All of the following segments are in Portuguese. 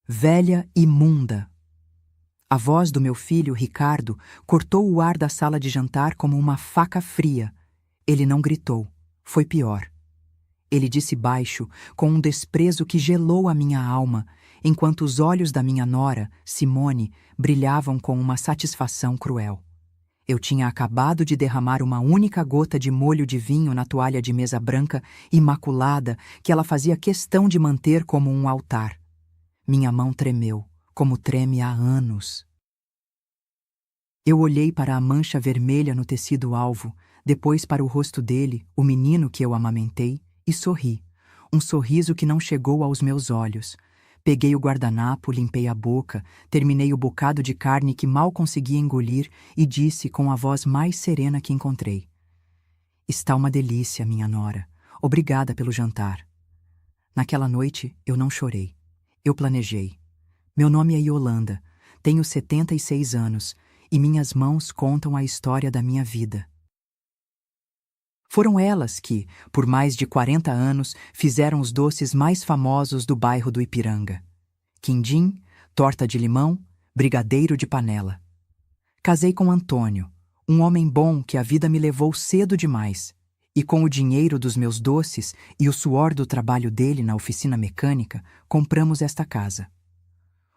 velha imunda. A voz do meu filho, Ricardo, cortou o ar da sala de jantar como uma faca fria. Ele não gritou. Foi pior. Ele disse baixo, com um desprezo que gelou a minha alma, enquanto os olhos da minha nora, Simone, brilhavam com uma satisfação cruel. Eu tinha acabado de derramar uma única gota de molho de vinho na toalha de mesa branca, imaculada, que ela fazia questão de manter como um altar. Minha mão tremeu, como treme há anos. Eu olhei para a mancha vermelha no tecido alvo, depois para o rosto dele, o menino que eu amamentei, e sorri. Um sorriso que não chegou aos meus olhos. Peguei o guardanapo, limpei a boca, terminei o bocado de carne que mal conseguia engolir e disse com a voz mais serena que encontrei: "Está uma delícia, minha nora. Obrigada pelo jantar." Naquela noite eu não chorei. Eu planejei. Meu nome é Yolanda, tenho 76 anos e minhas mãos contam a história da minha vida. Foram elas que, por mais de 40 anos, fizeram os doces mais famosos do bairro do Ipiranga: quindim, torta de limão, brigadeiro de panela. Casei com Antônio, um homem bom que a vida me levou cedo demais, e com o dinheiro dos meus doces e o suor do trabalho dele na oficina mecânica, compramos esta casa.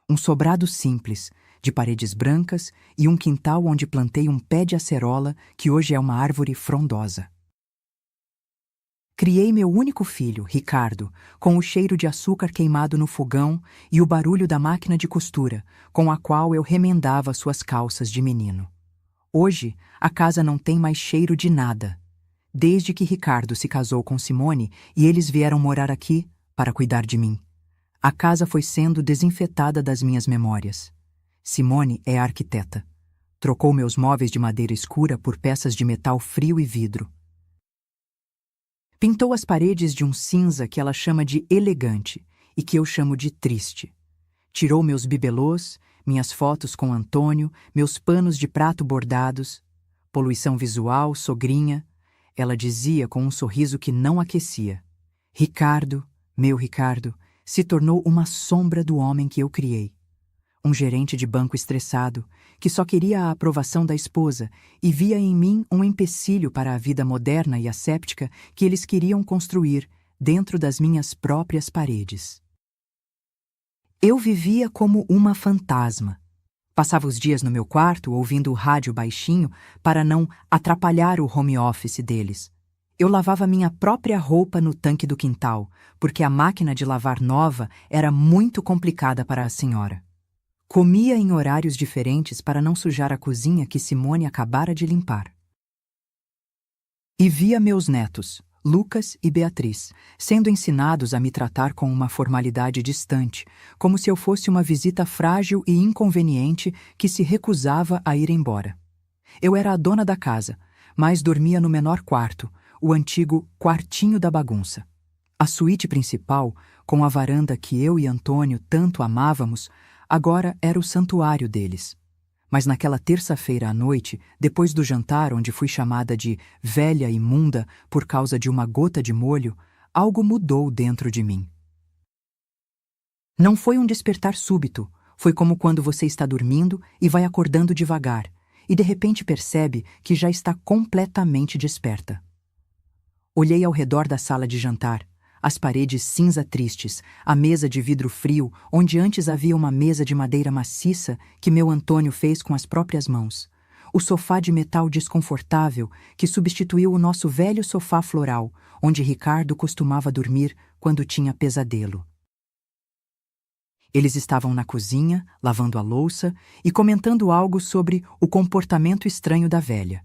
Um sobrado simples, de paredes brancas e um quintal onde plantei um pé de acerola que hoje é uma árvore frondosa. Criei meu único filho, Ricardo, com o cheiro de açúcar queimado no fogão e o barulho da máquina de costura, com a qual eu remendava suas calças de menino. Hoje, a casa não tem mais cheiro de nada. Desde que Ricardo se casou com Simone e eles vieram morar aqui para cuidar de mim, a casa foi sendo desinfetada das minhas memórias. Simone é arquiteta. Trocou meus móveis de madeira escura por peças de metal frio e vidro. Pintou as paredes de um cinza que ela chama de elegante e que eu chamo de triste. Tirou meus bibelôs, minhas fotos com Antônio, meus panos de prato bordados. Poluição visual, sogrinha. Ela dizia com um sorriso que não aquecia: "Ricardo, meu Ricardo, se tornou uma sombra do homem que eu criei. Um gerente de banco estressado, que só queria a aprovação da esposa e via em mim um empecilho para a vida moderna e asséptica que eles queriam construir dentro das minhas próprias paredes." Eu vivia como uma fantasma. Passava os dias no meu quarto ouvindo o rádio baixinho para não atrapalhar o home office deles. Eu lavava minha própria roupa no tanque do quintal, porque a máquina de lavar nova era muito complicada para a senhora. Comia em horários diferentes para não sujar a cozinha que Simone acabara de limpar. E via meus netos, Lucas e Beatriz, sendo ensinados a me tratar com uma formalidade distante, como se eu fosse uma visita frágil e inconveniente que se recusava a ir embora. Eu era a dona da casa, mas dormia no menor quarto, o antigo quartinho da bagunça. A suíte principal, com a varanda que eu e Antônio tanto amávamos, agora era o santuário deles. Mas naquela terça-feira à noite, depois do jantar onde fui chamada de velha imunda por causa de uma gota de molho, algo mudou dentro de mim. Não foi um despertar súbito, foi como quando você está dormindo e vai acordando devagar, e de repente percebe que já está completamente desperta. Olhei ao redor da sala de jantar, as paredes cinza tristes, a mesa de vidro frio, onde antes havia uma mesa de madeira maciça que meu Antônio fez com as próprias mãos, o sofá de metal desconfortável que substituiu o nosso velho sofá floral, onde Ricardo costumava dormir quando tinha pesadelo. Eles estavam na cozinha, lavando a louça e comentando algo sobre o comportamento estranho da velha.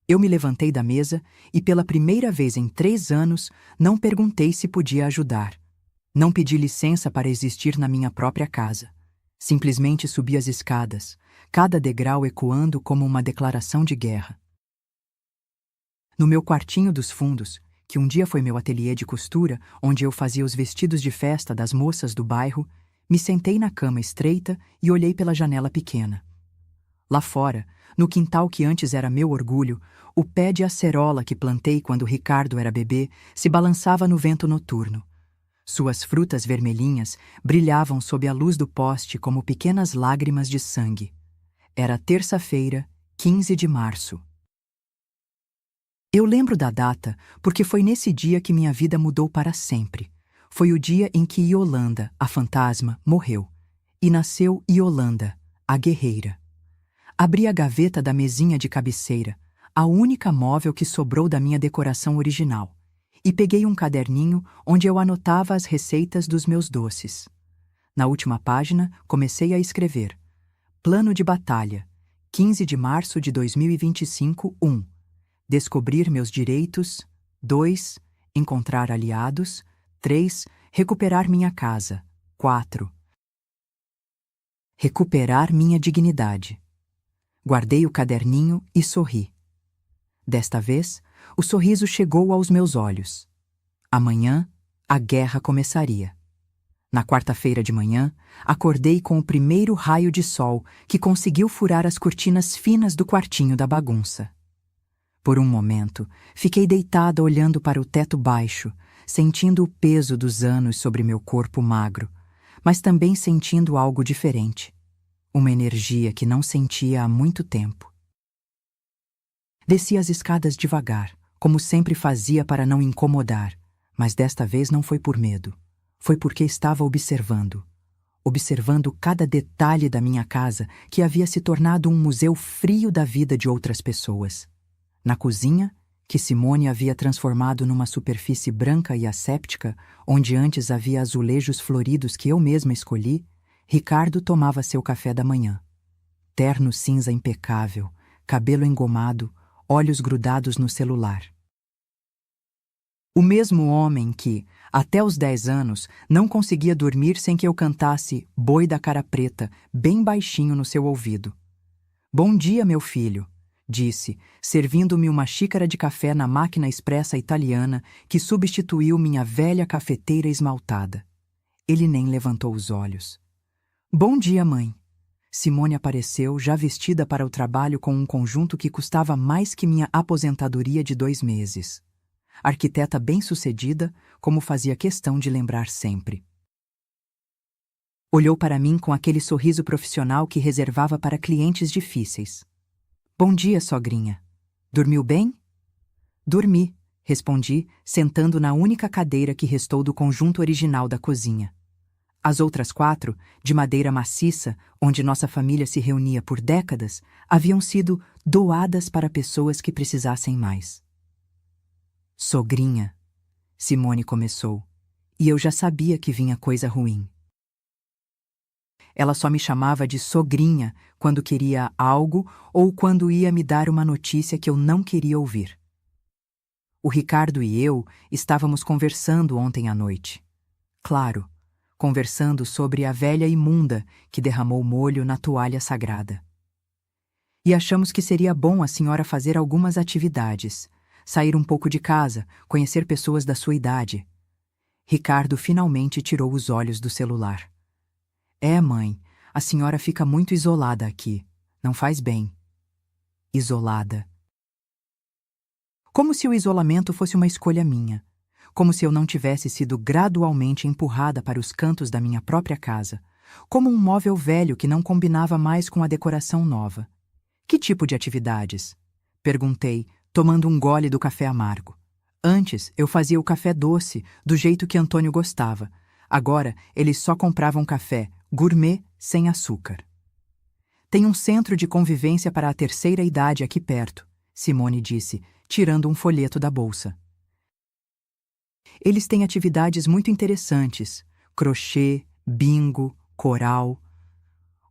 Eu me levantei da mesa e, pela primeira vez em 3 anos, não perguntei se podia ajudar. Não pedi licença para existir na minha própria casa. Simplesmente subi as escadas, cada degrau ecoando como uma declaração de guerra. No meu quartinho dos fundos, que um dia foi meu ateliê de costura, onde eu fazia os vestidos de festa das moças do bairro, me sentei na cama estreita e olhei pela janela pequena. Lá fora, no quintal que antes era meu orgulho, o pé de acerola que plantei quando Ricardo era bebê se balançava no vento noturno. Suas frutas vermelhinhas brilhavam sob a luz do poste como pequenas lágrimas de sangue. Era terça-feira, 15 de março. Eu lembro da data porque foi nesse dia que minha vida mudou para sempre. Foi o dia em que Yolanda, a fantasma, morreu. E nasceu Yolanda, a guerreira. Abri a gaveta da mesinha de cabeceira, a única móvel que sobrou da minha decoração original, e peguei um caderninho onde eu anotava as receitas dos meus doces. Na última página, comecei a escrever: Plano de batalha, 15 de março de 2025, 1. Descobrir meus direitos. 2. Encontrar aliados. 3. Recuperar minha casa. 4. Recuperar minha dignidade. Guardei o caderninho e sorri. Desta vez, o sorriso chegou aos meus olhos. Amanhã, a guerra começaria. Na quarta-feira de manhã, acordei com o primeiro raio de sol que conseguiu furar as cortinas finas do quartinho da bagunça. Por um momento, fiquei deitada olhando para o teto baixo, sentindo o peso dos anos sobre meu corpo magro, mas também sentindo algo diferente. Uma energia que não sentia há muito tempo. Desci as escadas devagar, como sempre fazia para não incomodar, mas desta vez não foi por medo. Foi porque estava observando cada detalhe da minha casa que havia se tornado um museu frio da vida de outras pessoas. Na cozinha, que Simone havia transformado numa superfície branca e asséptica, onde antes havia azulejos floridos que eu mesma escolhi, Ricardo tomava seu café da manhã. Terno cinza impecável, cabelo engomado, olhos grudados no celular. O mesmo homem que, até os 10 anos, não conseguia dormir sem que eu cantasse Boi da Cara Preta bem baixinho no seu ouvido. Bom dia, meu filho, disse, servindo-me uma xícara de café na máquina expressa italiana que substituiu minha velha cafeteira esmaltada. Ele nem levantou os olhos. Bom dia, mãe. Simone apareceu, já vestida para o trabalho com um conjunto que custava mais que minha aposentadoria de 2 meses. Arquiteta bem-sucedida, como fazia questão de lembrar sempre. Olhou para mim com aquele sorriso profissional que reservava para clientes difíceis. Bom dia, sogrinha. Dormiu bem? Dormi, respondi, sentando na única cadeira que restou do conjunto original da cozinha. As outras 4, de madeira maciça, onde nossa família se reunia por décadas, haviam sido doadas para pessoas que precisassem mais. Sogrinha, Simone começou, e eu já sabia que vinha coisa ruim. Ela só me chamava de sogrinha quando queria algo ou quando ia me dar uma notícia que eu não queria ouvir. O Ricardo e eu estávamos conversando ontem à noite. Claro, conversando sobre a velha imunda que derramou molho na toalha sagrada. E achamos que seria bom a senhora fazer algumas atividades, sair um pouco de casa, conhecer pessoas da sua idade. Ricardo finalmente tirou os olhos do celular. É, mãe, a senhora fica muito isolada aqui. Não faz bem. Isolada. Como se o isolamento fosse uma escolha minha. Como se eu não tivesse sido gradualmente empurrada para os cantos da minha própria casa. Como um móvel velho que não combinava mais com a decoração nova. Que tipo de atividades? Perguntei, tomando um gole do café amargo. Antes, eu fazia o café doce, do jeito que Antônio gostava. Agora, eles só compravam café gourmet sem açúcar. Tem um centro de convivência para a terceira idade aqui perto, Simone disse, tirando um folheto da bolsa. Eles têm atividades muito interessantes, crochê, bingo, coral.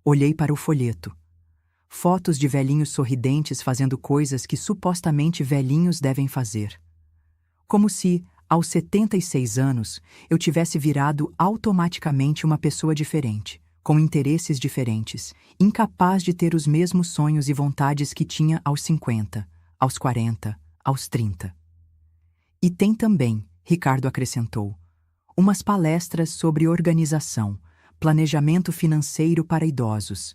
Olhei para o folheto. Fotos de velhinhos sorridentes fazendo coisas que supostamente velhinhos devem fazer. Como se, aos 76 anos, eu tivesse virado automaticamente uma pessoa diferente, com interesses diferentes, incapaz de ter os mesmos sonhos e vontades que tinha aos 50, aos 40, aos 30. E tem também, Ricardo acrescentou, umas palestras sobre organização, planejamento financeiro para idosos.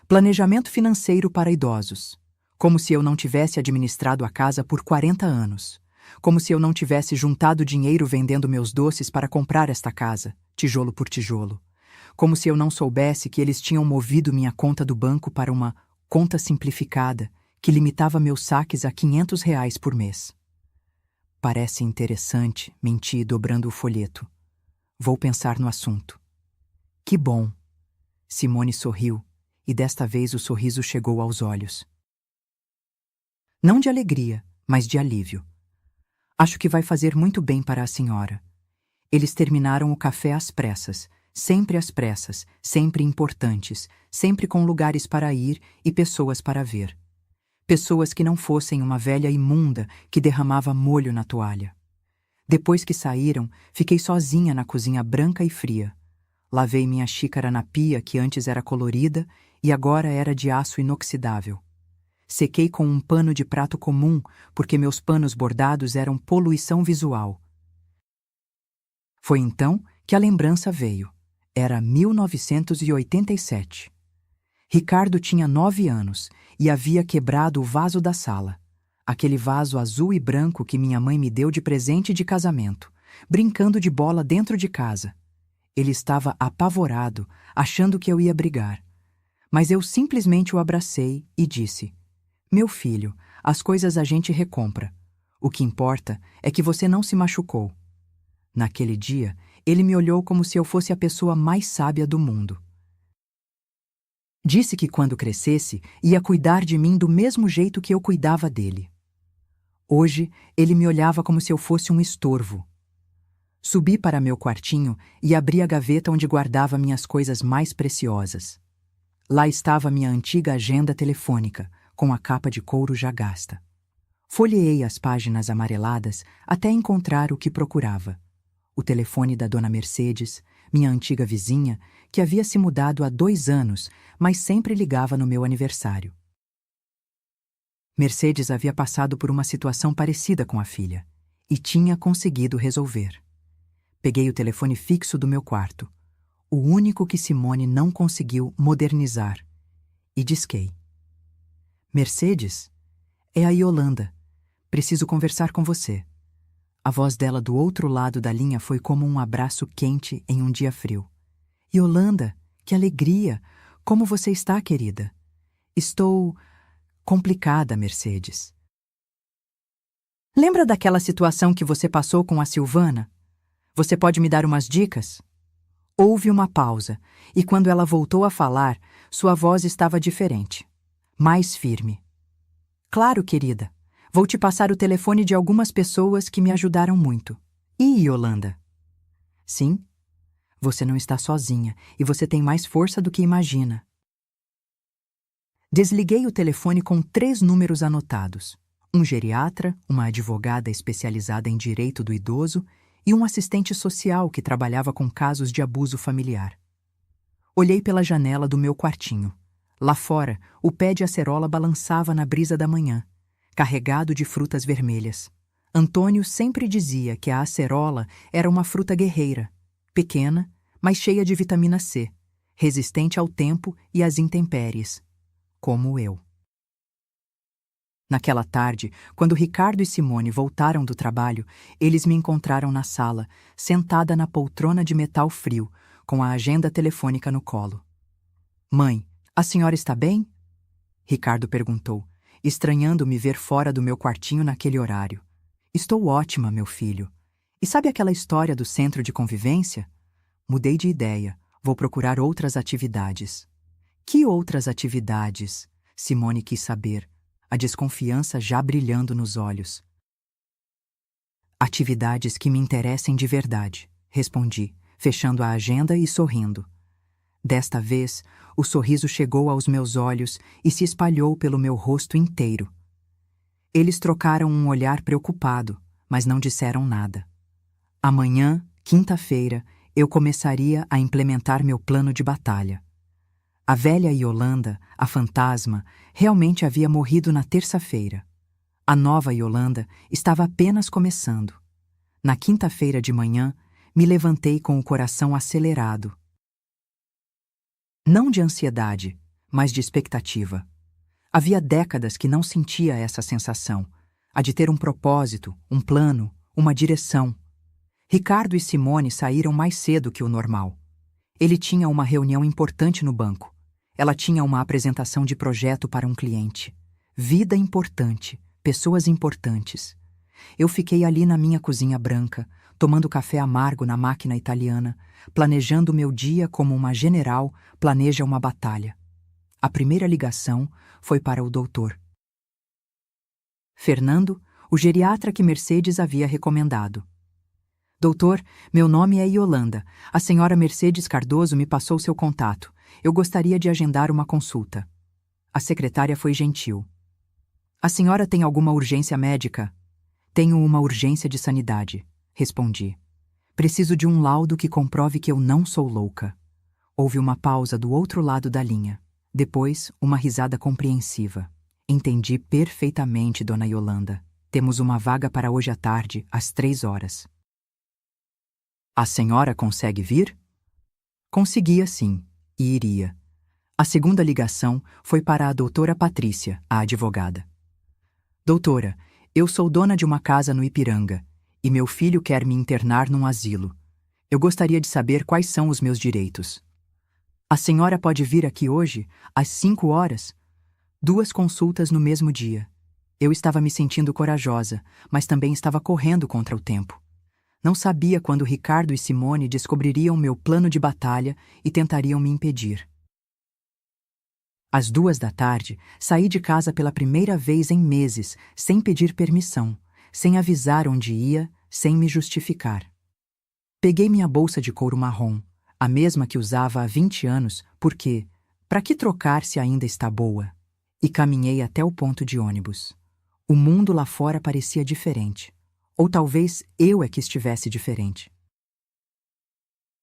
Planejamento financeiro para idosos. Como se eu não tivesse administrado a casa por 40 anos. como se eu não tivesse juntado dinheiro vendendo meus doces para comprar esta casa, tijolo por tijolo. Como se eu não soubesse que eles tinham movido minha conta do banco para uma conta simplificada que limitava meus saques a R$ 500 por mês. Parece interessante, menti, dobrando o folheto. Vou pensar no assunto. Que bom! Simone sorriu, e desta vez o sorriso chegou aos olhos. Não de alegria, mas de alívio. Acho que vai fazer muito bem para a senhora. Eles terminaram o café às pressas, sempre importantes, sempre com lugares para ir e pessoas para ver. Pessoas que não fossem uma velha imunda que derramava molho na toalha. Depois que saíram, fiquei sozinha na cozinha branca e fria. Lavei minha xícara na pia, que antes era colorida e agora era de aço inoxidável. Sequei com um pano de prato comum, porque meus panos bordados eram poluição visual. Foi então que a lembrança veio. Era 1987. Ricardo tinha 9 anos e havia quebrado o vaso da sala. Aquele vaso azul e branco que minha mãe me deu de presente de casamento, brincando de bola dentro de casa. Ele estava apavorado, achando que eu ia brigar. Mas eu simplesmente o abracei e disse: "Meu filho, as coisas a gente recompra. O que importa é que você não se machucou." Naquele dia, ele me olhou como se eu fosse a pessoa mais sábia do mundo. Disse que quando crescesse, ia cuidar de mim do mesmo jeito que eu cuidava dele. Hoje, ele me olhava como se eu fosse um estorvo. Subi para meu quartinho e abri a gaveta onde guardava minhas coisas mais preciosas. Lá estava minha antiga agenda telefônica, com a capa de couro já gasta. Folheei as páginas amareladas até encontrar o que procurava. O telefone da dona Mercedes, minha antiga vizinha, que havia se mudado há 2 anos, mas sempre ligava no meu aniversário. Mercedes havia passado por uma situação parecida com a filha, e tinha conseguido resolver. Peguei o telefone fixo do meu quarto, o único que Simone não conseguiu modernizar, e disquei. "Mercedes? É a Yolanda. Preciso conversar com você." A voz dela do outro lado da linha foi como um abraço quente em um dia frio. "Yolanda, que alegria! Como você está, querida?" "Estou complicada, Mercedes." "Lembra daquela situação que você passou com a Silvana? Você pode me dar umas dicas?" Houve uma pausa, e quando ela voltou a falar, sua voz estava diferente, mais firme. "Claro, querida. Vou te passar o telefone de algumas pessoas que me ajudaram muito." "E Yolanda?" "Sim, você não está sozinha e você tem mais força do que imagina." Desliguei o telefone com 3 números anotados: um geriatra, uma advogada especializada em direito do idoso e um assistente social que trabalhava com casos de abuso familiar. Olhei pela janela do meu quartinho. Lá fora, o pé de acerola balançava na brisa da manhã, carregado de frutas vermelhas. Antônio sempre dizia que a acerola era uma fruta guerreira, pequena, mas cheia de vitamina C, resistente ao tempo e às intempéries, como eu. Naquela tarde, quando Ricardo e Simone voltaram do trabalho, eles me encontraram na sala, sentada na poltrona de metal frio, com a agenda telefônica no colo. "Mãe, a senhora está bem?" Ricardo perguntou, estranhando me ver fora do meu quartinho naquele horário. "Estou ótima, meu filho. E sabe aquela história do centro de convivência? Mudei de ideia. Vou procurar outras atividades." "Que outras atividades?" Simone quis saber, a desconfiança já brilhando nos olhos. "Atividades que me interessem de verdade", respondi, fechando a agenda e sorrindo. Desta vez, o sorriso chegou aos meus olhos e se espalhou pelo meu rosto inteiro. Eles trocaram um olhar preocupado, mas não disseram nada. Amanhã, quinta-feira, eu começaria a implementar meu plano de batalha. A velha Yolanda, a fantasma, realmente havia morrido na terça-feira. A nova Yolanda estava apenas começando. Na quinta-feira de manhã, me levantei com o coração acelerado. Não de ansiedade, mas de expectativa. Havia décadas que não sentia essa sensação, a de ter um propósito, um plano, uma direção. Ricardo e Simone saíram mais cedo que o normal. Ele tinha uma reunião importante no banco. Ela tinha uma apresentação de projeto para um cliente. Vida importante, pessoas importantes. Eu fiquei ali na minha cozinha branca, tomando café amargo na máquina italiana, planejando meu dia como uma general planeja uma batalha. A primeira ligação foi para o doutor Fernando, o geriatra que Mercedes havia recomendado. Doutor, meu nome é Yolanda. A senhora Mercedes Cardoso me passou seu contato. Eu gostaria de agendar uma consulta. A secretária foi gentil. A senhora tem alguma urgência médica? Tenho uma urgência de sanidade, respondi. Preciso de um laudo que comprove que eu não sou louca. Houve uma pausa do outro lado da linha. Depois, uma risada compreensiva. Entendi perfeitamente, dona Yolanda. Temos uma vaga para hoje à tarde, às 3h. A senhora consegue vir? Conseguia sim, e iria. A segunda ligação foi para a doutora Patrícia, a advogada. Doutora, eu sou dona de uma casa no Ipiranga, e meu filho quer me internar num asilo. Eu gostaria de saber quais são os meus direitos. A senhora pode vir aqui hoje, às 5h? 2 consultas no mesmo dia. Eu estava me sentindo corajosa, mas também estava correndo contra o tempo. Não sabia quando Ricardo e Simone descobririam meu plano de batalha e tentariam me impedir. Às 2h, saí de casa pela primeira vez em meses, sem pedir permissão, sem avisar onde ia, sem me justificar. Peguei minha bolsa de couro marrom, a mesma que usava há 20 anos, porque, para que trocar se ainda está boa? E caminhei até o ponto de ônibus. O mundo lá fora parecia diferente. Ou talvez eu é que estivesse diferente.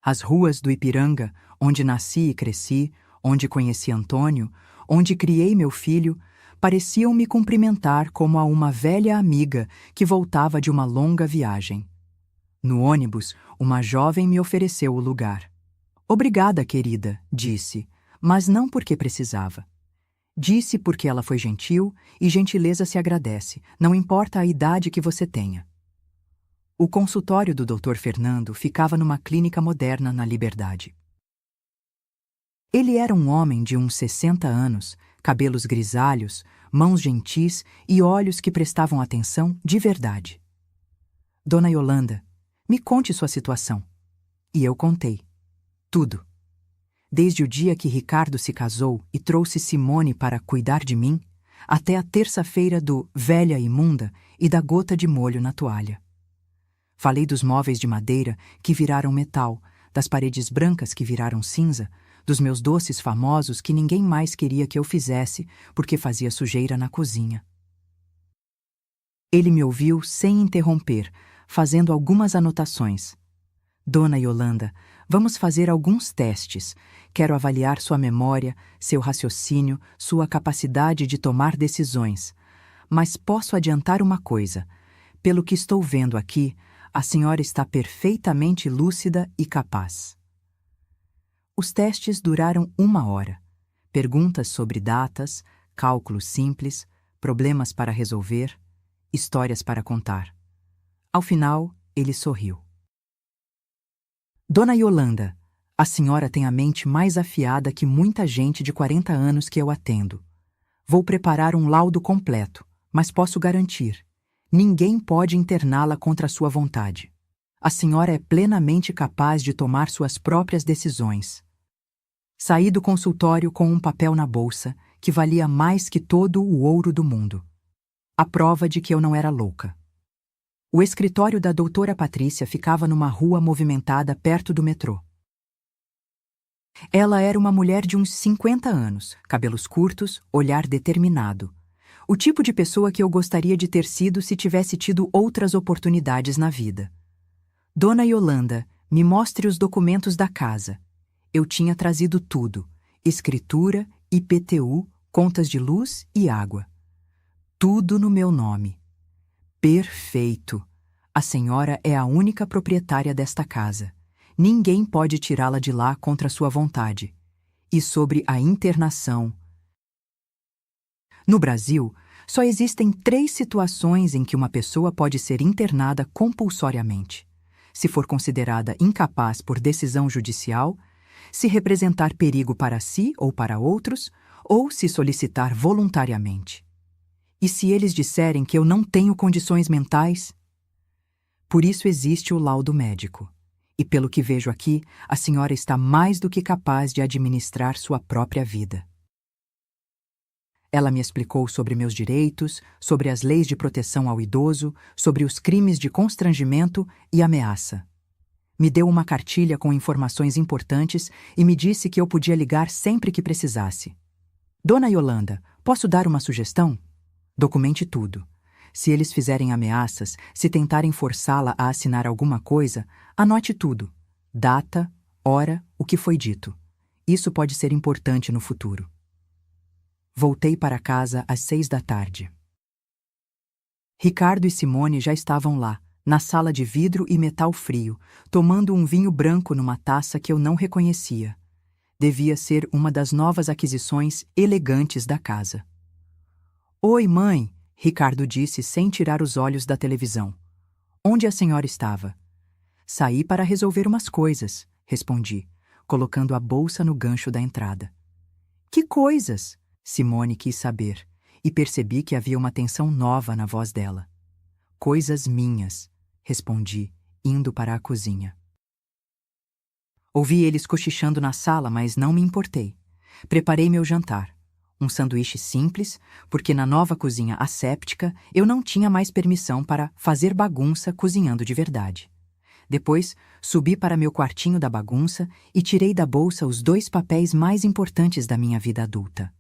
As ruas do Ipiranga, onde nasci e cresci, onde conheci Antônio, onde criei meu filho, pareciam me cumprimentar como a uma velha amiga que voltava de uma longa viagem. No ônibus, uma jovem me ofereceu o lugar. Obrigada, querida, disse, mas não porque precisava. Disse porque ela foi gentil e gentileza se agradece, não importa a idade que você tenha. O consultório do Dr. Fernando ficava numa clínica moderna na Liberdade. Ele era um homem de uns 60 anos, cabelos grisalhos, mãos gentis e olhos que prestavam atenção de verdade. Dona Yolanda, me conte sua situação. E eu contei. Tudo. Desde o dia que Ricardo se casou e trouxe Simone para cuidar de mim, até a terça-feira do velha imunda e da gota de molho na toalha. Falei dos móveis de madeira que viraram metal, das paredes brancas que viraram cinza, dos meus doces famosos que ninguém mais queria que eu fizesse porque fazia sujeira na cozinha. Ele me ouviu sem interromper, fazendo algumas anotações. Dona Yolanda, vamos fazer alguns testes. Quero avaliar sua memória, seu raciocínio, sua capacidade de tomar decisões. Mas posso adiantar uma coisa. Pelo que estou vendo aqui, a senhora está perfeitamente lúcida e capaz. Os testes duraram 1h. Perguntas sobre datas, cálculos simples, problemas para resolver, histórias para contar. Ao final, ele sorriu. Dona Yolanda, a senhora tem a mente mais afiada que muita gente de 40 anos que eu atendo. Vou preparar um laudo completo, mas posso garantir, ninguém pode interná-la contra sua vontade. A senhora é plenamente capaz de tomar suas próprias decisões. Saí do consultório com um papel na bolsa que valia mais que todo o ouro do mundo. A prova de que eu não era louca. O escritório da doutora Patrícia ficava numa rua movimentada perto do metrô. Ela era uma mulher de uns 50 anos, cabelos curtos, olhar determinado. O tipo de pessoa que eu gostaria de ter sido se tivesse tido outras oportunidades na vida. Dona Yolanda, me mostre os documentos da casa. Eu tinha trazido tudo: escritura, IPTU, contas de luz e água. Tudo no meu nome. Perfeito! A senhora é a única proprietária desta casa. Ninguém pode tirá-la de lá contra sua vontade. E sobre a internação. No Brasil, Só existem 3 situações em que uma pessoa pode ser internada compulsoriamente: se for considerada incapaz por decisão judicial, se representar perigo para si ou para outros, ou se solicitar voluntariamente. E se eles disserem que eu não tenho condições mentais? Por isso existe o laudo médico. E pelo que vejo aqui, a senhora está mais do que capaz de administrar sua própria vida. Ela me explicou sobre meus direitos, sobre as leis de proteção ao idoso, sobre os crimes de constrangimento e ameaça. Me deu uma cartilha com informações importantes e me disse que eu podia ligar sempre que precisasse. Dona Yolanda, posso dar uma sugestão? Documente tudo. Se eles fizerem ameaças, se tentarem forçá-la a assinar alguma coisa, anote tudo. Data, hora, o que foi dito. Isso pode ser importante no futuro. Voltei para casa às 6 da tarde. Ricardo e Simone já estavam lá, na sala de vidro e metal frio, tomando um vinho branco numa taça que eu não reconhecia. Devia ser uma das novas aquisições elegantes da casa. Oi, mãe, Ricardo disse sem tirar os olhos da televisão. Onde a senhora estava? Saí para resolver umas coisas, respondi, colocando a bolsa no gancho da entrada. Que coisas? Simone quis saber, e percebi que havia uma tensão nova na voz dela. Coisas minhas, respondi, indo para a cozinha. Ouvi eles cochichando na sala, mas não me importei. Preparei meu jantar. Um sanduíche simples, porque na nova cozinha asséptica eu não tinha mais permissão para fazer bagunça cozinhando de verdade. Depois, subi para meu quartinho da bagunça e tirei da bolsa os 2 papéis mais importantes da minha vida adulta: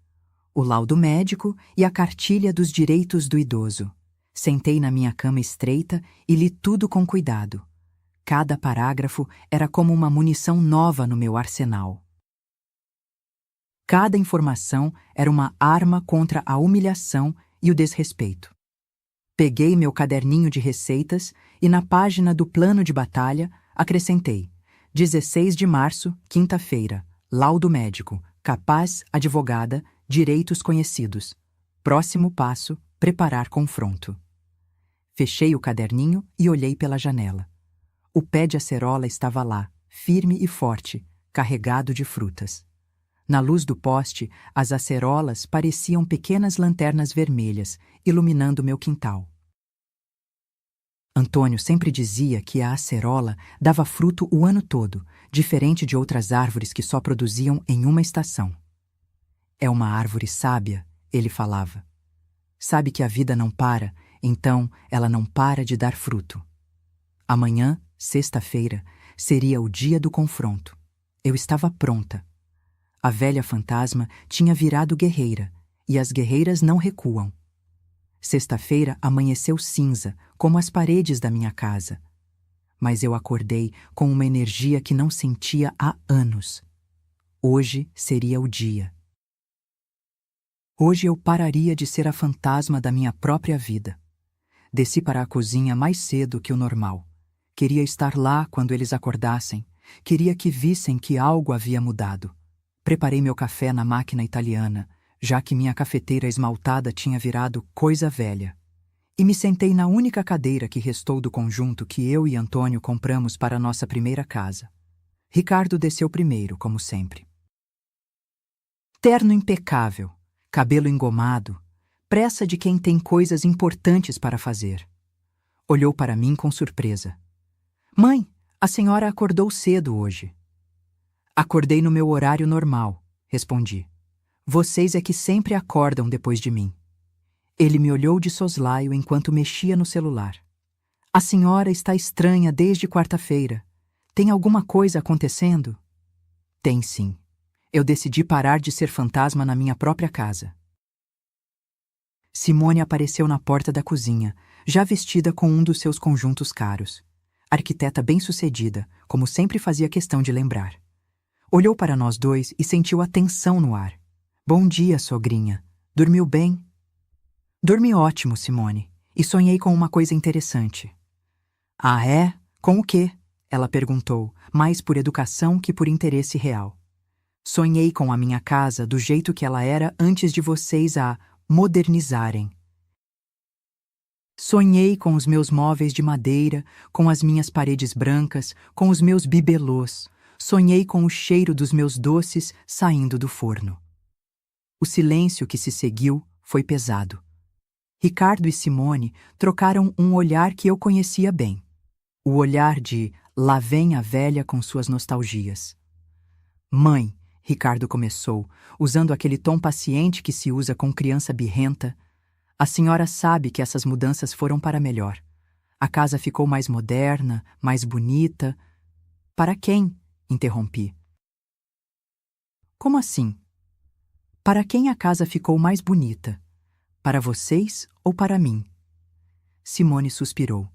o laudo médico e a cartilha dos direitos do idoso. Sentei na minha cama estreita e li tudo com cuidado. Cada parágrafo era como uma munição nova no meu arsenal. Cada informação era uma arma contra a humilhação e o desrespeito. Peguei meu caderninho de receitas e na página do plano de batalha acrescentei: 16 de março, quinta-feira, laudo médico, capaz, advogada, direitos conhecidos. Próximo passo, preparar confronto. Fechei o caderninho e olhei pela janela. O pé de acerola estava lá, firme e forte, carregado de frutas. Na luz do poste, as acerolas pareciam pequenas lanternas vermelhas, iluminando meu quintal. Antônio sempre dizia que a acerola dava fruto o ano todo, diferente de outras árvores que só produziam em uma estação. É uma árvore sábia, ele falava. Sabe que a vida não para, então ela não para de dar fruto. Amanhã, sexta-feira, seria o dia do confronto. Eu estava pronta. A velha fantasma tinha virado guerreira, e as guerreiras não recuam. Sexta-feira amanheceu cinza, como as paredes da minha casa. Mas eu acordei com uma energia que não sentia há anos. Hoje seria o dia. Hoje eu pararia de ser a fantasma da minha própria vida. Desci para a cozinha mais cedo que o normal. Queria estar lá quando eles acordassem. Queria que vissem que algo havia mudado. Preparei meu café na máquina italiana, já que minha cafeteira esmaltada tinha virado coisa velha. E me sentei na única cadeira que restou do conjunto que eu e Antônio compramos para nossa primeira casa. Ricardo desceu primeiro, como sempre. Terno impecável, cabelo engomado, pressa de quem tem coisas importantes para fazer. Olhou para mim com surpresa. Mãe, a senhora acordou cedo hoje. Acordei no meu horário normal, respondi. Vocês é que sempre acordam depois de mim. Ele me olhou de soslaio enquanto mexia no celular. A senhora está estranha desde quarta-feira. Tem alguma coisa acontecendo? Tem sim. Eu decidi parar de ser fantasma na minha própria casa. Simone apareceu na porta da cozinha, já vestida com um dos seus conjuntos caros. Arquiteta bem-sucedida, como sempre fazia questão de lembrar. Olhou para nós dois e sentiu a tensão no ar. Bom dia, sogrinha. Dormiu bem? Dormi ótimo, Simone, e sonhei com uma coisa interessante. Ah, é? Com o quê? Ela perguntou, mais por educação que por interesse real. Sonhei com a minha casa do jeito que ela era antes de vocês a modernizarem. Sonhei com os meus móveis de madeira, com as minhas paredes brancas, com os meus bibelôs. Sonhei com o cheiro dos meus doces saindo do forno. O silêncio que se seguiu foi pesado. Ricardo e Simone trocaram um olhar que eu conhecia bem. O olhar de lá vem a velha com suas nostalgias. Mãe, Ricardo começou, usando aquele tom paciente que se usa com criança birrenta, a senhora sabe que essas mudanças foram para melhor. A casa ficou mais moderna, mais bonita. Para quem? Interrompi. Como assim? Para quem a casa ficou mais bonita? Para vocês ou para mim? Simone suspirou.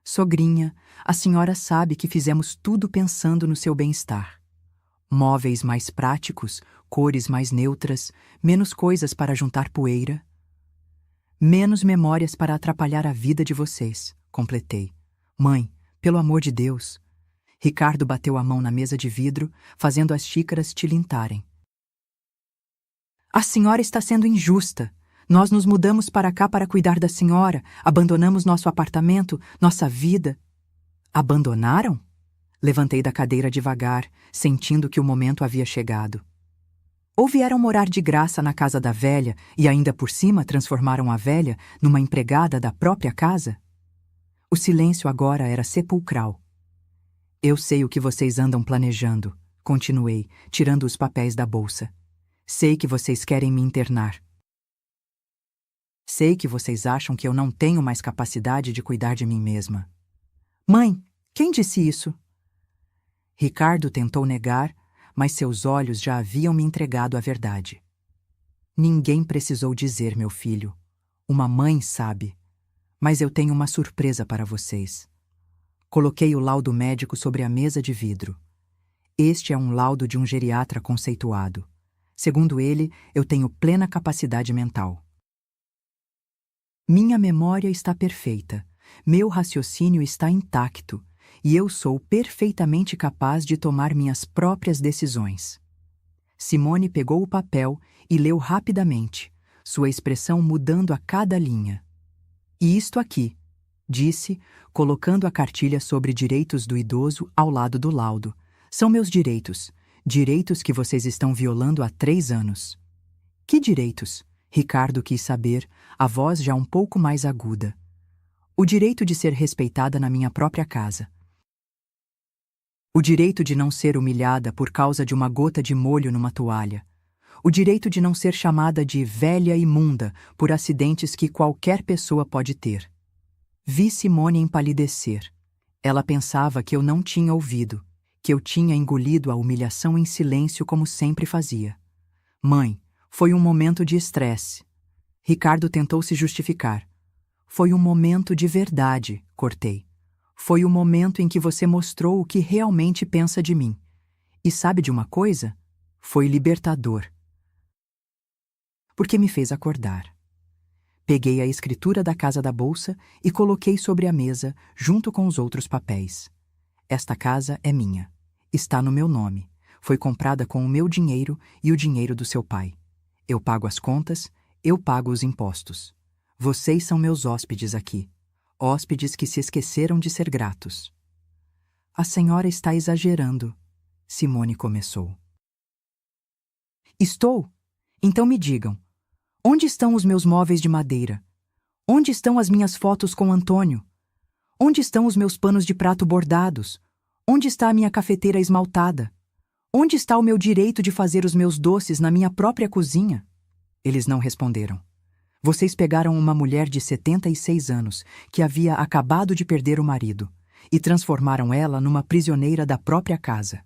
Sogrinha, a senhora sabe que fizemos tudo pensando no seu bem-estar. Móveis mais práticos, cores mais neutras, menos coisas para juntar poeira. Menos memórias para atrapalhar a vida de vocês, completei. Mãe, pelo amor de Deus. Ricardo bateu a mão na mesa de vidro, fazendo as xícaras tilintarem. A senhora está sendo injusta. Nós nos mudamos para cá para cuidar da senhora, abandonamos nosso apartamento, nossa vida. Abandonaram? Levantei da cadeira devagar, sentindo que o momento havia chegado. Ou vieram morar de graça na casa da velha e ainda por cima transformaram a velha numa empregada da própria casa? O silêncio agora era sepulcral. Eu sei o que vocês andam planejando, continuei, tirando os papéis da bolsa. Sei que vocês querem me internar. Sei que vocês acham que eu não tenho mais capacidade de cuidar de mim mesma. Mãe, quem disse isso? Ricardo tentou negar, mas seus olhos já haviam me entregado a verdade. Ninguém precisou dizer, meu filho. Uma mãe sabe. Mas eu tenho uma surpresa para vocês. Coloquei o laudo médico sobre a mesa de vidro. Este é um laudo de um geriatra conceituado. Segundo ele, eu tenho plena capacidade mental. Minha memória está perfeita, meu raciocínio está intacto, e eu sou perfeitamente capaz de tomar minhas próprias decisões. Simone pegou o papel e leu rapidamente, sua expressão mudando a cada linha. E isto aqui, disse, colocando a cartilha sobre direitos do idoso ao lado do laudo. São meus direitos, direitos que vocês estão violando há 3 anos. Que direitos? Ricardo quis saber, a voz já um pouco mais aguda. O direito de ser respeitada na minha própria casa. O direito de não ser humilhada por causa de uma gota de molho numa toalha. O direito de não ser chamada de velha imunda por acidentes que qualquer pessoa pode ter. Vi Simone empalidecer. Ela pensava que eu não tinha ouvido, que eu tinha engolido a humilhação em silêncio como sempre fazia. Mãe, foi um momento de estresse. Ricardo tentou se justificar. Foi um momento de verdade, cortei. Foi o momento em que você mostrou o que realmente pensa de mim. E sabe de uma coisa? Foi libertador. Porque me fez acordar. Peguei a escritura da casa da bolsa e coloquei sobre a mesa, junto com os outros papéis. Esta casa é minha. Está no meu nome. Foi comprada com o meu dinheiro e o dinheiro do seu pai. Eu pago as contas, eu pago os impostos. Vocês são meus hóspedes aqui. Hóspedes que se esqueceram de ser gratos. A senhora está exagerando, Simone começou. Estou? Então me digam, onde estão os meus móveis de madeira? Onde estão as minhas fotos com Antônio? Onde estão os meus panos de prato bordados? Onde está a minha cafeteira esmaltada? Onde está o meu direito de fazer os meus doces na minha própria cozinha? Eles não responderam. Vocês pegaram uma mulher de 76 anos, que havia acabado de perder o marido, e transformaram ela numa prisioneira da própria casa.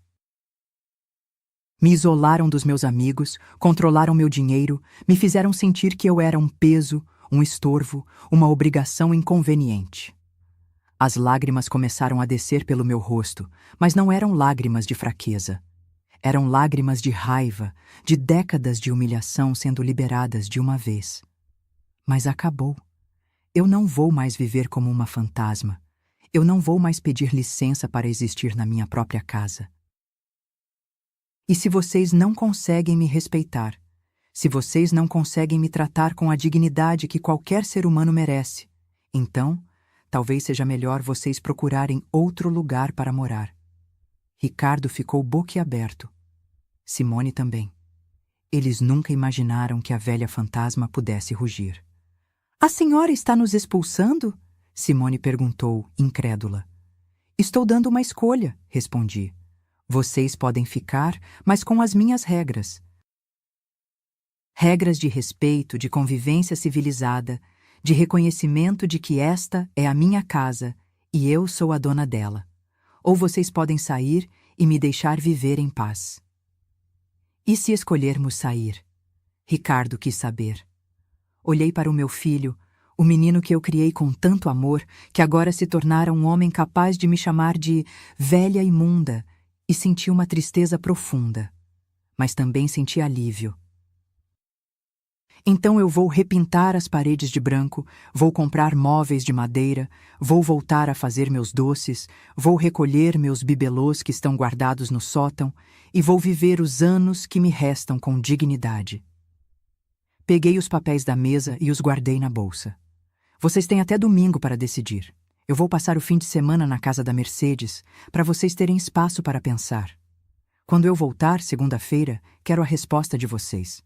Me isolaram dos meus amigos, controlaram meu dinheiro, me fizeram sentir que eu era um peso, um estorvo, uma obrigação inconveniente. As lágrimas começaram a descer pelo meu rosto, mas não eram lágrimas de fraqueza. Eram lágrimas de raiva, de décadas de humilhação sendo liberadas de uma vez. Mas acabou. Eu não vou mais viver como uma fantasma. Eu não vou mais pedir licença para existir na minha própria casa. E se vocês não conseguem me respeitar, se vocês não conseguem me tratar com a dignidade que qualquer ser humano merece, Então, talvez seja melhor vocês procurarem outro lugar para morar. Ricardo ficou boquiaberto. Simone também. Eles nunca imaginaram que a velha fantasma pudesse rugir. A senhora está nos expulsando? Simone perguntou, incrédula. Estou dando uma escolha, respondi. Vocês podem ficar, mas com as minhas regras. Regras de respeito, de convivência civilizada, de reconhecimento de que esta é a minha casa e eu sou a dona dela. Ou vocês podem sair e me deixar viver em paz. E se escolhermos sair? Ricardo quis saber. Olhei para o meu filho, o menino que eu criei com tanto amor, que agora se tornara um homem capaz de me chamar de velha imunda, e senti uma tristeza profunda. Mas também senti alívio. Então eu vou repintar as paredes de branco, vou comprar móveis de madeira, vou voltar a fazer meus doces, vou recolher meus bibelôs que estão guardados no sótão e vou viver os anos que me restam com dignidade. Peguei os papéis da mesa e os guardei na bolsa. Vocês têm até domingo para decidir. Eu vou passar o fim de semana na casa da Mercedes, para vocês terem espaço para pensar. Quando eu voltar, segunda-feira, quero a resposta de vocês.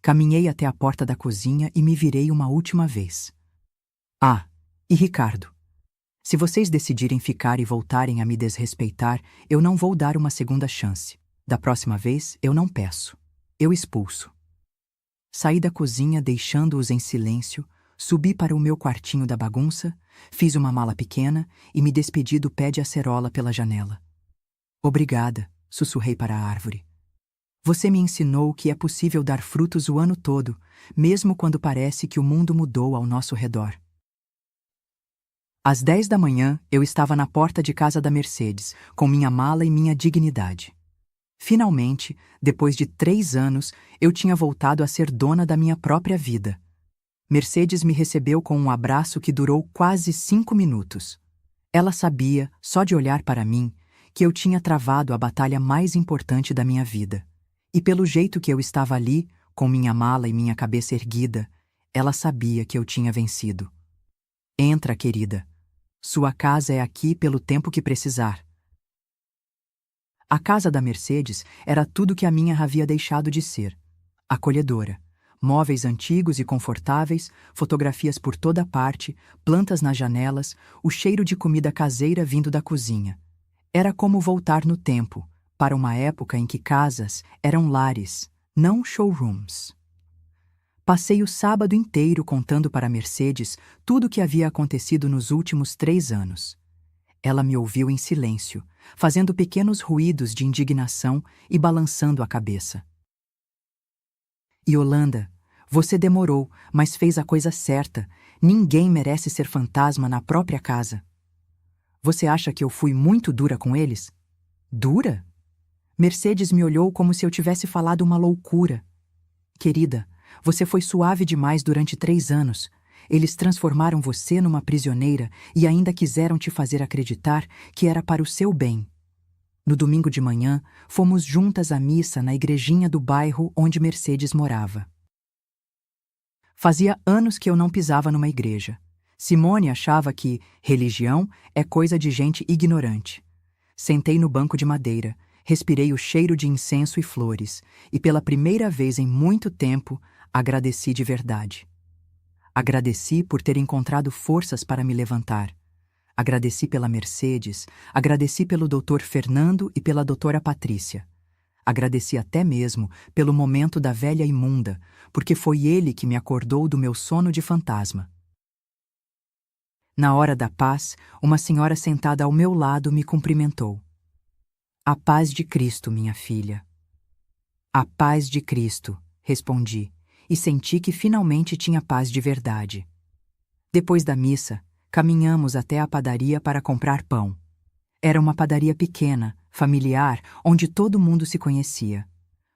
Caminhei até a porta da cozinha e me virei uma última vez. Ah, e Ricardo, se vocês decidirem ficar e voltarem a me desrespeitar, eu não vou dar uma segunda chance. Da próxima vez, eu não peço. Eu expulso. Saí da cozinha deixando-os em silêncio, subi para o meu quartinho da bagunça, fiz uma mala pequena e me despedi do pé de acerola pela janela. Obrigada, sussurrei para a árvore. Você me ensinou que é possível dar frutos o ano todo, mesmo quando parece que o mundo mudou ao nosso redor. Às 10 da manhã, eu estava na porta de casa da Mercedes, com minha mala e minha dignidade. Finalmente, depois de 3 anos, eu tinha voltado a ser dona da minha própria vida. Mercedes me recebeu com um abraço que durou quase 5 minutos. Ela sabia, só de olhar para mim, que eu tinha travado a batalha mais importante da minha vida. E pelo jeito que eu estava ali, com minha mala e minha cabeça erguida, ela sabia que eu tinha vencido. Entra, querida. Sua casa é aqui pelo tempo que precisar. A casa da Mercedes era tudo que a minha havia deixado de ser. Acolhedora. Móveis antigos e confortáveis, fotografias por toda parte, plantas nas janelas, o cheiro de comida caseira vindo da cozinha. Era como voltar no tempo, para uma época em que casas eram lares, não showrooms. Passei o sábado inteiro contando para Mercedes tudo o que havia acontecido nos últimos 3 anos. Ela me ouviu em silêncio, fazendo pequenos ruídos de indignação e balançando a cabeça. Yolanda, você demorou, mas fez a coisa certa. Ninguém merece ser fantasma na própria casa. Você acha que eu fui muito dura com eles? Dura? Mercedes me olhou como se eu tivesse falado uma loucura. Querida, você foi suave demais durante 3 anos. Eles transformaram você numa prisioneira e ainda quiseram te fazer acreditar que era para o seu bem. No domingo de manhã, fomos juntas à missa na igrejinha do bairro onde Mercedes morava. Fazia anos que eu não pisava numa igreja. Simone achava que religião é coisa de gente ignorante. Sentei no banco de madeira, respirei o cheiro de incenso e flores, e pela primeira vez em muito tempo, agradeci de verdade. Agradeci por ter encontrado forças para me levantar. Agradeci pela Mercedes, agradeci pelo Dr. Fernando e pela doutora Patrícia. Agradeci até mesmo pelo momento da velha imunda, porque foi ele que me acordou do meu sono de fantasma. Na hora da paz, uma senhora sentada ao meu lado me cumprimentou. A paz de Cristo, minha filha. A paz de Cristo, respondi, e senti que finalmente tinha paz de verdade. Depois da missa, caminhamos até a padaria para comprar pão. Era uma padaria pequena, familiar, onde todo mundo se conhecia.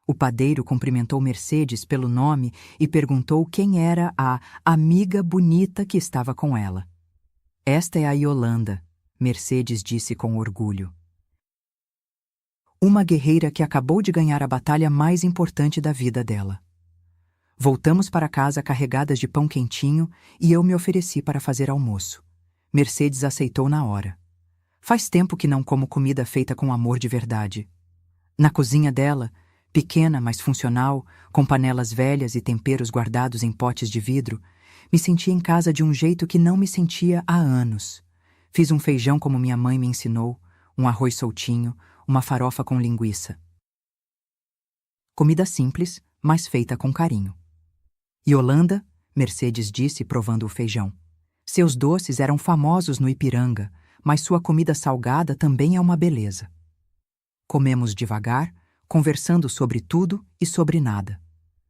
O padeiro cumprimentou Mercedes pelo nome e perguntou quem era a amiga bonita que estava com ela. Esta é a Yolanda, Mercedes disse com orgulho. Uma guerreira que acabou de ganhar a batalha mais importante da vida dela. Voltamos para casa carregadas de pão quentinho e eu me ofereci para fazer almoço. Mercedes aceitou na hora. Faz tempo que não como comida feita com amor de verdade. Na cozinha dela, pequena, mas funcional, com panelas velhas e temperos guardados em potes de vidro, me senti em casa de um jeito que não me sentia há anos. Fiz um feijão como minha mãe me ensinou, um arroz soltinho, uma farofa com linguiça. Comida simples, mas feita com carinho. Yolanda, Mercedes disse provando o feijão. Seus doces eram famosos no Ipiranga, mas sua comida salgada também é uma beleza. Comemos devagar, conversando sobre tudo e sobre nada.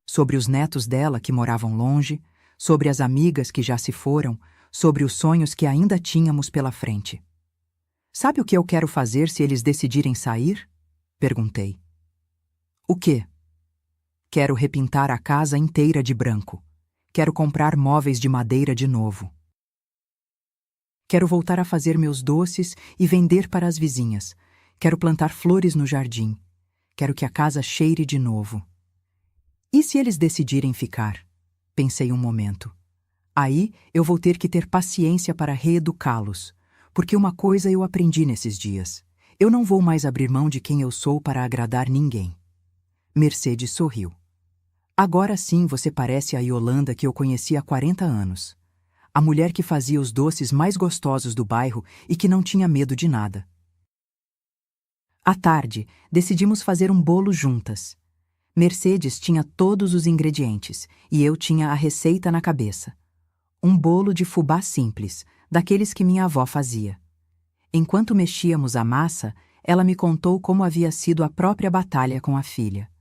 Sobre os netos dela que moravam longe, sobre as amigas que já se foram, sobre os sonhos que ainda tínhamos pela frente. Sabe o que eu quero fazer se eles decidirem sair? Perguntei. O quê? Quero repintar a casa inteira de branco. Quero comprar móveis de madeira de novo. Quero voltar a fazer meus doces e vender para as vizinhas. Quero plantar flores no jardim. Quero que a casa cheire de novo. E se eles decidirem ficar? Pensei um momento. Aí eu vou ter que ter paciência para reeducá-los, porque uma coisa eu aprendi nesses dias. Eu não vou mais abrir mão de quem eu sou para agradar ninguém. Mercedes sorriu. Agora sim você parece a Yolanda que eu conheci há 40 anos. A mulher que fazia os doces mais gostosos do bairro e que não tinha medo de nada. À tarde, decidimos fazer um bolo juntas. Mercedes tinha todos os ingredientes e eu tinha a receita na cabeça. Um bolo de fubá simples, daqueles que minha avó fazia. Enquanto mexíamos a massa, ela me contou como havia sido a própria batalha com a filha.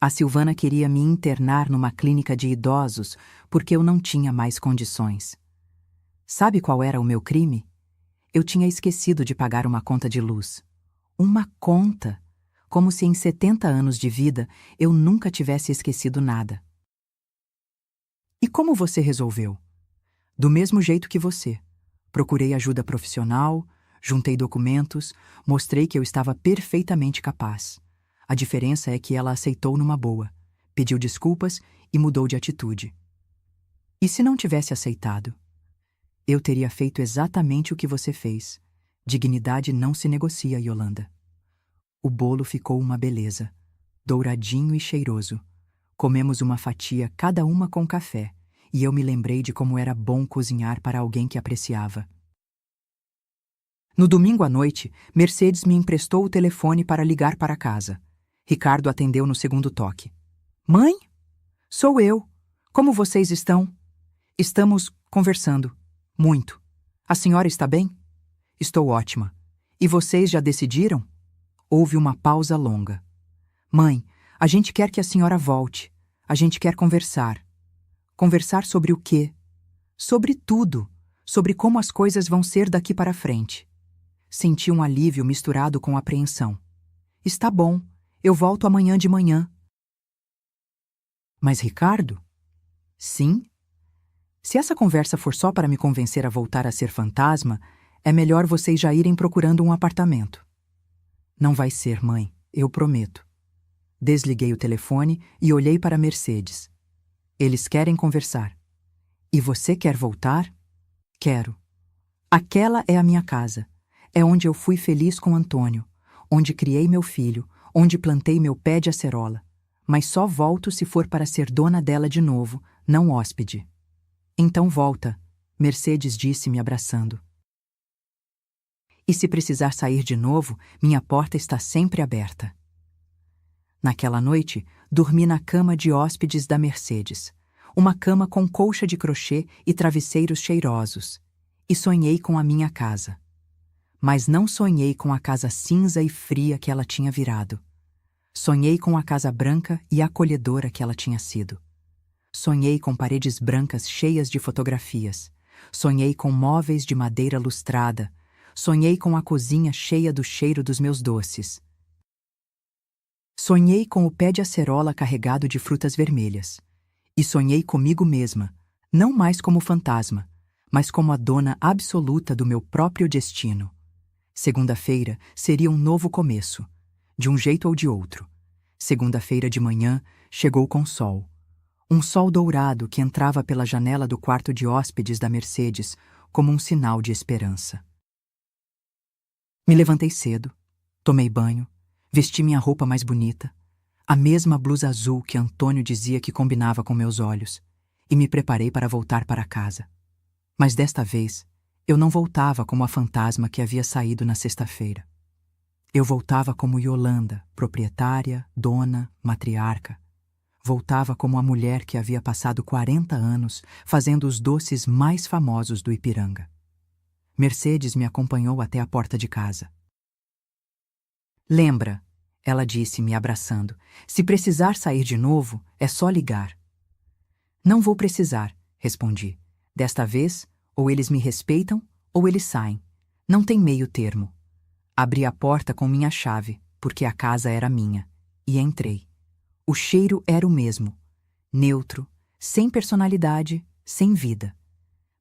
A Silvana queria me internar numa clínica de idosos porque eu não tinha mais condições. Sabe qual era o meu crime? Eu tinha esquecido de pagar uma conta de luz. Uma conta! Como se em 70 anos de vida eu nunca tivesse esquecido nada. E como você resolveu? Do mesmo jeito que você. Procurei ajuda profissional, juntei documentos, mostrei que eu estava perfeitamente capaz. A diferença é que ela aceitou numa boa, pediu desculpas e mudou de atitude. E se não tivesse aceitado? Eu teria feito exatamente o que você fez. Dignidade não se negocia, Yolanda. O bolo ficou uma beleza, douradinho e cheiroso. Comemos uma fatia cada uma com café, e eu me lembrei de como era bom cozinhar para alguém que apreciava. No domingo à noite, Mercedes me emprestou o telefone para ligar para casa. Ricardo atendeu no segundo toque. Mãe? Sou eu. Como vocês estão? Estamos conversando. Muito. A senhora está bem? Estou ótima. E vocês já decidiram? Houve uma pausa longa. Mãe, a gente quer que a senhora volte. A gente quer conversar. Conversar sobre o quê? Sobre tudo. Sobre como as coisas vão ser daqui para frente. Senti um alívio misturado com apreensão. Está bom, eu volto amanhã de manhã. Mas Ricardo? Sim? Se essa conversa for só para me convencer a voltar a ser fantasma, é melhor vocês já irem procurando um apartamento. Não vai ser, mãe, eu prometo. Desliguei o telefone e olhei para Mercedes. Eles querem conversar. E você quer voltar? Quero. Aquela é a minha casa. É onde eu fui feliz com Antônio, onde criei meu filho, onde plantei meu pé de acerola. Mas só volto se for para ser dona dela de novo, não hóspede. Então volta, Mercedes disse me abraçando. E se precisar sair de novo, minha porta está sempre aberta. Naquela noite, dormi na cama de hóspedes da Mercedes, uma cama com colcha de crochê e travesseiros cheirosos, e sonhei com a minha casa. Mas não sonhei com a casa cinza e fria que ela tinha virado. Sonhei com a casa branca e acolhedora que ela tinha sido. Sonhei com paredes brancas cheias de fotografias. Sonhei com móveis de madeira lustrada. Sonhei com a cozinha cheia do cheiro dos meus doces. Sonhei com o pé de acerola carregado de frutas vermelhas. E sonhei comigo mesma, não mais como fantasma, mas como a dona absoluta do meu próprio destino. Segunda-feira seria um novo começo, de um jeito ou de outro. Segunda-feira de manhã chegou com sol. Um sol dourado que entrava pela janela do quarto de hóspedes da Mercedes como um sinal de esperança. Me levantei cedo, tomei banho, vesti minha roupa mais bonita, a mesma blusa azul que Antônio dizia que combinava com meus olhos, e me preparei para voltar para casa. Mas desta vez, eu não voltava como a fantasma que havia saído na sexta-feira. Eu voltava como Yolanda, proprietária, dona, matriarca. Voltava como a mulher que havia passado 40 anos fazendo os doces mais famosos do Ipiranga. Mercedes me acompanhou até a porta de casa. Lembra, ela disse, me abraçando, se precisar sair de novo, é só ligar. Não vou precisar, respondi. Desta vez, ou eles me respeitam, ou eles saem. Não tem meio termo. Abri a porta com minha chave, porque a casa era minha, e entrei. O cheiro era o mesmo, neutro, sem personalidade, sem vida.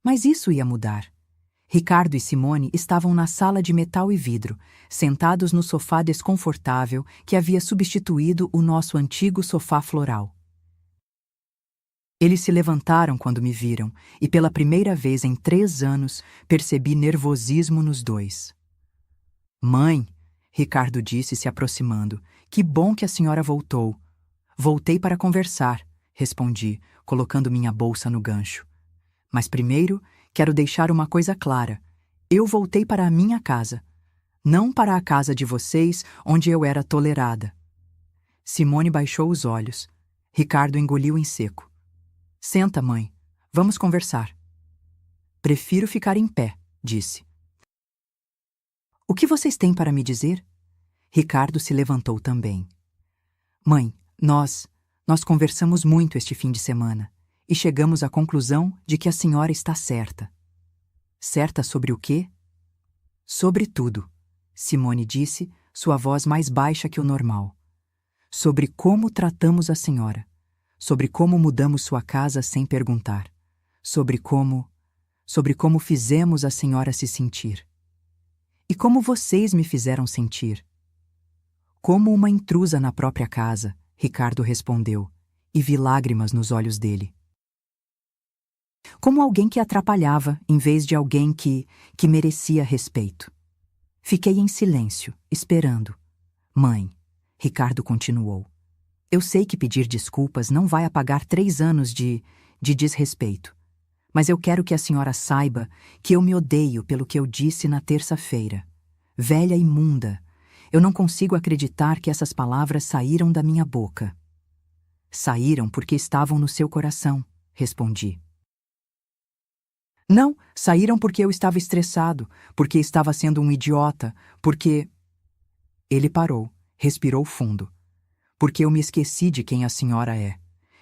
Mas isso ia mudar. Ricardo e Simone estavam na sala de metal e vidro, sentados no sofá desconfortável que havia substituído o nosso antigo sofá floral. Eles se levantaram quando me viram, e pela primeira vez em 3 anos percebi nervosismo nos dois. Mãe, Ricardo disse se aproximando, que bom que a senhora voltou. Voltei para conversar, respondi, colocando minha bolsa no gancho. Mas primeiro, quero deixar uma coisa clara. Eu voltei para a minha casa, não para a casa de vocês, onde eu era tolerada. Simone baixou os olhos. Ricardo engoliu em seco. Senta, mãe. Vamos conversar. Prefiro ficar em pé, disse. O que vocês têm para me dizer? Ricardo se levantou também. Mãe, nós conversamos muito este fim de semana e chegamos à conclusão de que a senhora está certa. Certa sobre o quê? Sobre tudo, Simone disse, sua voz mais baixa que o normal. Sobre como tratamos a senhora. Sobre como mudamos sua casa sem perguntar. Sobre como fizemos a senhora se sentir. E como vocês me fizeram sentir. Como uma intrusa na própria casa, Ricardo respondeu, e vi lágrimas nos olhos dele. Como alguém que atrapalhava, em vez de alguém que merecia respeito. Fiquei em silêncio, esperando. Mãe, Ricardo continuou, eu sei que pedir desculpas não vai apagar 3 anos de desrespeito, mas eu quero que a senhora saiba que eu me odeio pelo que eu disse na terça-feira. Velha imunda, eu não consigo acreditar que essas palavras saíram da minha boca. Saíram porque estavam no seu coração, respondi. Não, saíram porque eu estava estressado, porque estava sendo um idiota, porque... Ele parou, respirou fundo. Porque eu me esqueci de quem a senhora é.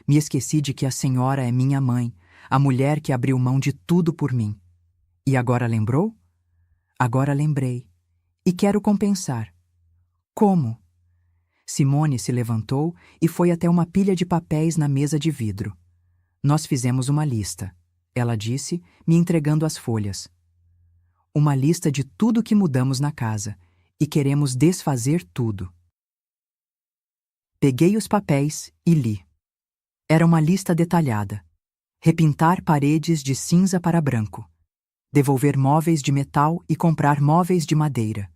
Me esqueci de que a senhora é minha mãe, a mulher que abriu mão de tudo por mim. E agora lembrou? Agora lembrei. E quero compensar. Como? Simone se levantou e foi até uma pilha de papéis na mesa de vidro. Nós fizemos uma lista, ela disse, me entregando as folhas. Uma lista de tudo que mudamos na casa, e queremos desfazer tudo. Peguei os papéis e li. Era uma lista detalhada. Repintar paredes de cinza para branco. Devolver móveis de metal e comprar móveis de madeira.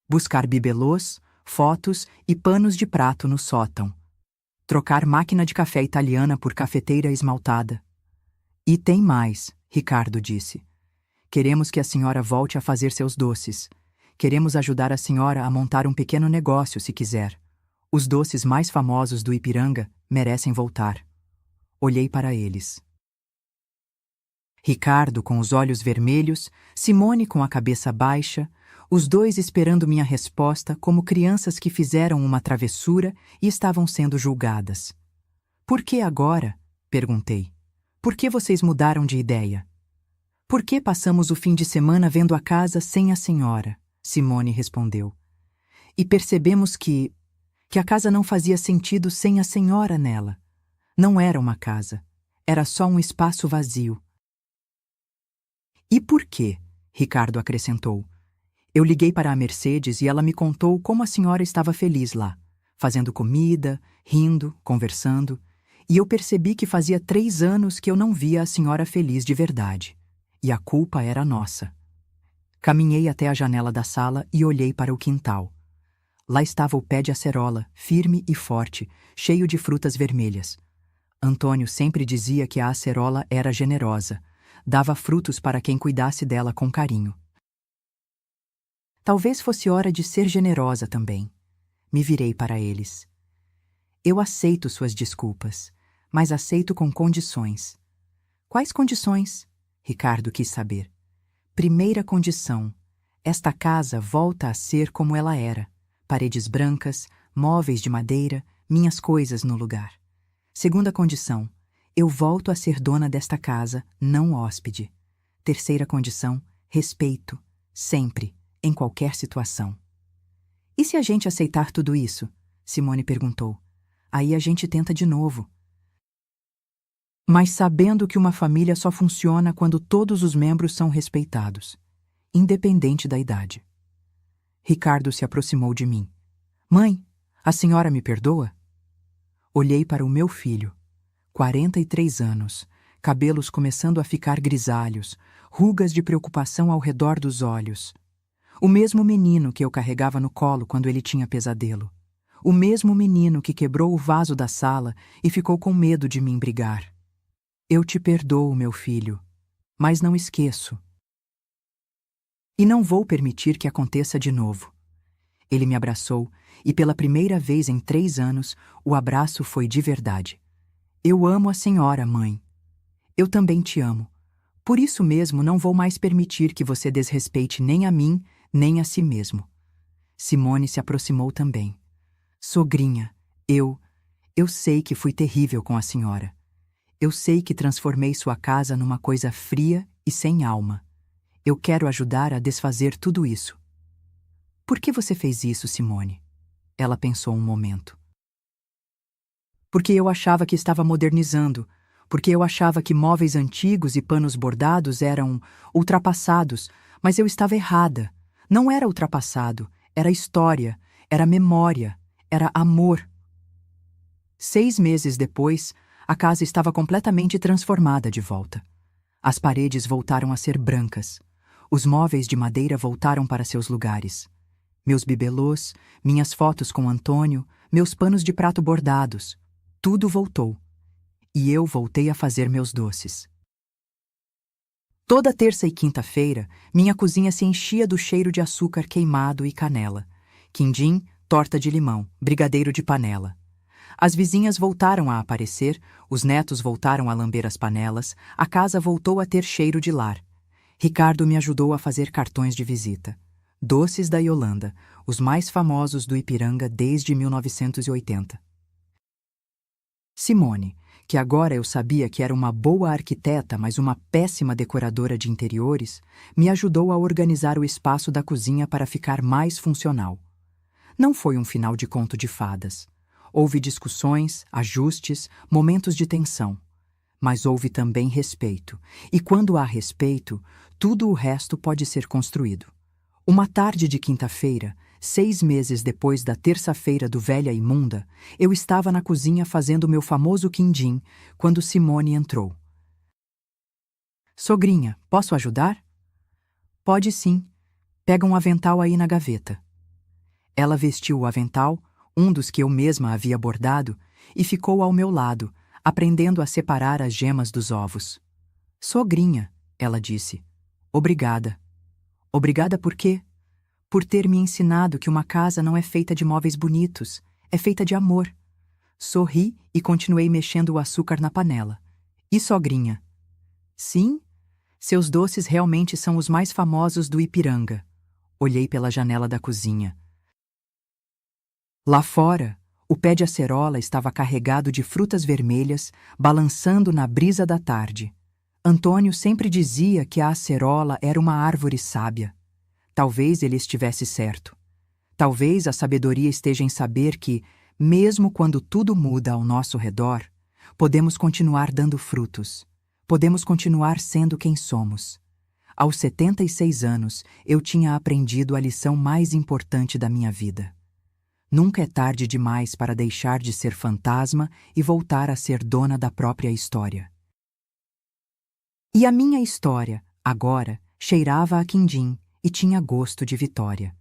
Buscar bibelôs, fotos e panos de prato no sótão. Trocar máquina de café italiana por cafeteira esmaltada. E tem mais, Ricardo disse. Queremos que a senhora volte a fazer seus doces. Queremos ajudar a senhora a montar um pequeno negócio, se quiser. Os doces mais famosos do Ipiranga merecem voltar. Olhei para eles. Ricardo com os olhos vermelhos, Simone com a cabeça baixa, os dois esperando minha resposta como crianças que fizeram uma travessura e estavam sendo julgadas. Por que agora? Perguntei. Por que vocês mudaram de ideia? Por que passamos o fim de semana vendo a casa sem a senhora? Simone respondeu. E percebemos que a casa não fazia sentido sem a senhora nela. Não era uma casa. Era só um espaço vazio. E por quê? Ricardo acrescentou. Eu liguei para a Mercedes e ela me contou como a senhora estava feliz lá, fazendo comida, rindo, conversando, E eu percebi que fazia 3 anos que eu não via a senhora feliz de verdade. E a culpa era nossa. Caminhei até a janela da sala e olhei para o quintal. Lá estava o pé de acerola, firme e forte, cheio de frutas vermelhas. Antônio sempre dizia que a acerola era generosa, dava frutos para quem cuidasse dela com carinho. Talvez fosse hora de ser generosa também. Me virei para eles. Eu aceito suas desculpas, mas aceito com condições. Quais condições? Ricardo quis saber. Primeira condição: esta casa volta a ser como ela era. Paredes brancas, móveis de madeira, minhas coisas no lugar. Segunda condição: eu volto a ser dona desta casa, não hóspede. Terceira condição: respeito, sempre, em qualquer situação. E se a gente aceitar tudo isso? Simone perguntou. Aí a gente tenta de novo. Mas sabendo que uma família só funciona quando todos os membros são respeitados, independente da idade. Ricardo se aproximou de mim. Mãe, a senhora me perdoa? Olhei para o meu filho. 43 anos, cabelos começando a ficar grisalhos, rugas de preocupação ao redor dos olhos. O mesmo menino que eu carregava no colo quando ele tinha pesadelo. O mesmo menino que quebrou o vaso da sala e ficou com medo de me brigar. Eu te perdoo, meu filho, mas não esqueço. E não vou permitir que aconteça de novo. Ele me abraçou e pela primeira vez em 3 anos, o abraço foi de verdade. Eu amo a senhora, mãe. Eu também te amo. Por isso mesmo não vou mais permitir que você desrespeite nem a mim, nem a si mesmo. Simone se aproximou também. Sogrinha, eu sei que fui terrível com a senhora. Eu sei que transformei sua casa numa coisa fria e sem alma. Eu quero ajudar a desfazer tudo isso. Por que você fez isso, Simone? Ela pensou um momento. Porque eu achava que estava modernizando, porque eu achava que móveis antigos e panos bordados eram ultrapassados, mas eu estava errada. Não era ultrapassado, era história, era memória, era amor. 6 meses depois, a casa estava completamente transformada de volta. As paredes voltaram a ser brancas. Os móveis de madeira voltaram para seus lugares. Meus bibelôs, minhas fotos com Antônio, meus panos de prato bordados. Tudo voltou. E eu voltei a fazer meus doces. Toda terça e quinta-feira, minha cozinha se enchia do cheiro de açúcar queimado e canela. Quindim, torta de limão, brigadeiro de panela. As vizinhas voltaram a aparecer, os netos voltaram a lamber as panelas, a casa voltou a ter cheiro de lar. Ricardo me ajudou a fazer cartões de visita. Doces da Yolanda, os mais famosos do Ipiranga desde 1980. Simone, que agora eu sabia que era uma boa arquiteta, mas uma péssima decoradora de interiores, me ajudou a organizar o espaço da cozinha para ficar mais funcional. Não foi um final de conto de fadas. Houve discussões, ajustes, momentos de tensão. Mas houve também respeito. E quando há respeito, tudo o resto pode ser construído. Uma tarde de quinta-feira, 6 meses depois da terça-feira do Velha Imunda, eu estava na cozinha fazendo meu famoso quindim, quando Simone entrou. Sogrinha, posso ajudar? Pode sim. Pega um avental aí na gaveta. Ela vestiu o avental, um dos que eu mesma havia bordado, e ficou ao meu lado, aprendendo a separar as gemas dos ovos. Sogrinha, ela disse. Obrigada. Obrigada por quê? Por ter me ensinado que uma casa não é feita de móveis bonitos, é feita de amor. Sorri e continuei mexendo o açúcar na panela. E sogrinha? Sim, seus doces realmente são os mais famosos do Ipiranga. Olhei pela janela da cozinha. Lá fora, o pé de acerola estava carregado de frutas vermelhas, balançando na brisa da tarde. Antônio sempre dizia que a acerola era uma árvore sábia. Talvez ele estivesse certo. Talvez a sabedoria esteja em saber que, mesmo quando tudo muda ao nosso redor, podemos continuar dando frutos. Podemos continuar sendo quem somos. Aos 76 anos, eu tinha aprendido a lição mais importante da minha vida. Nunca é tarde demais para deixar de ser fantasma e voltar a ser dona da própria história. E a minha história, agora, cheirava a quindim e tinha gosto de vitória.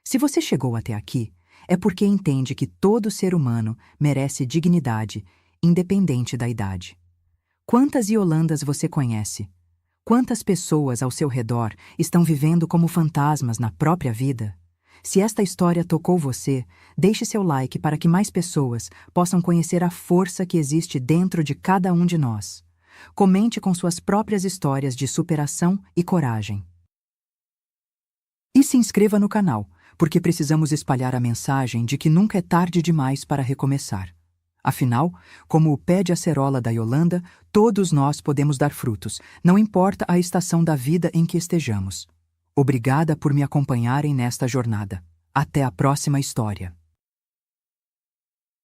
Se você chegou até aqui, é porque entende que todo ser humano merece dignidade, independente da idade. Quantas Iolandas você conhece? Quantas pessoas ao seu redor estão vivendo como fantasmas na própria vida? Se esta história tocou você, deixe seu like para que mais pessoas possam conhecer a força que existe dentro de cada um de nós. Comente com suas próprias histórias de superação e coragem. E se inscreva no canal, porque precisamos espalhar a mensagem de que nunca é tarde demais para recomeçar. Afinal, como o pé de acerola da Iolanda, todos nós podemos dar frutos, não importa a estação da vida em que estejamos. Obrigada por me acompanharem nesta jornada. Até a próxima história.